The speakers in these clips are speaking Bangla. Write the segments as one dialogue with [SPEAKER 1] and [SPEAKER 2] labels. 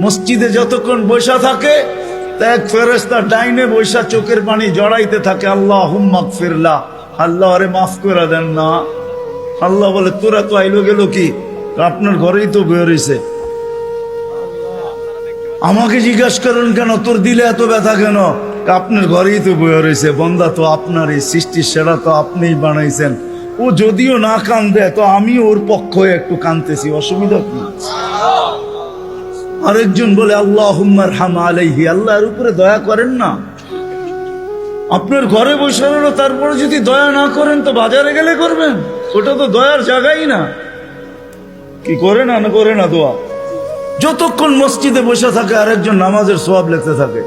[SPEAKER 1] মসজিদে যতক্ষণ বৈশা থাকে এক ফেরেশতা ডাইনে বৈশা চোখের পানি জড়াইতে থাকে, আল্লাহুম্মা গফিরলা, আল্লাহ আরে মাফ করে দেন না। আল্লাহ বলে তোরা তো আইলো গেল কি, আপনার ঘরেই তো বয়ে রয়েছে, আমাকে জিজ্ঞাসা করেন কেন তোর দিলে এত ব্যথা কেন? আপনার ঘরেই তো বয়ে রয়েছে, বন্দা তো আপনারই সৃষ্টির সেরা, তো আপনিই বানাইছেন। ও যদিও না কান্দে তো আমি ওর পক্ষ হয়ে একটু কান্দতেছি, অসুবিধা কি? আরেকজন বলে আল্লাহুম্মা আরহাম আলাইহি, আল্লাহর উপরে দয়া করেন না। আপনার ঘরে বসে রইল, তারপরে যদি দয়া না করেন তো বাজারে গেলে করবেন, ওটা তো দয়ার জায়গাই না। কি করে না করে না দোয়া? যতক্ষণ মসজিদে বসে থাকে আরেকজন নামাজের সওয়াব লিখতে থাকে।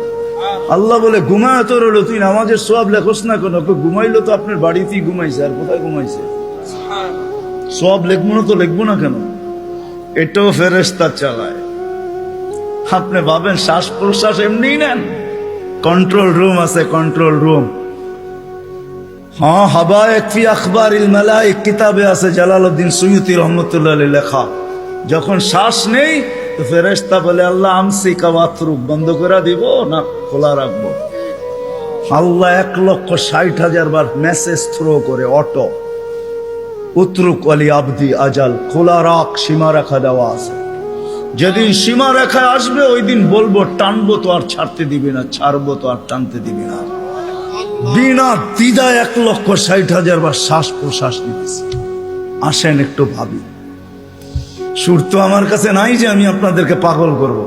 [SPEAKER 1] আল্লাহ বলে ঘুমায় তো রইল, তুই নামাজের সওয়াব লেখোস না কেন? ঘুমাইলো তো আপনার বাড়িতেই ঘুমাইছে, আর কোথায় ঘুমাইছে? সওয়াব লিখবো না তো লিখবো না কেন? এটাও ফেরেশতা চালায়। আপনি ভাবেন শ্বাস প্রশ্বাস এমনি নেন? কন্ট্রোল রুম আছে, কন্ট্রোল রুম। হ্যাঁ, হাবায়েক ফি আখবারিল মালায়েক কিতাবে আছে, জালালউদ্দিন সুয়ুতী রহমাতুল্লাহ আলাইহি লেখা। যখন শ্বাস নেই তো ফেরেশতা বলে আল্লাহ আমসিকা ওয়াতরুক, বন্ধ করে দিব না খোলা রাখবো? আল্লাহ 1,60,000 বার মেসেজ থ্রো করে, অটো উতরুক আলী আবদি আজাল, খোলা রাখ, সীমা রেখা দেওয়া আছে। যেদিন সীমা রেখায় আসবে ওই দিন বলবো টানবো তো আর ছাড়তে দিবি না, ছাড়বো তো আর টানতে দিবি না। বিনা দ্বিধায় 1,60,000 বার শ্বাস প্রশ্বাস নিতেছি। আসেন একটু ভাবি। সুর তো আমার কাছে নাই যে আমি আপনাদেরকে পাগল করব।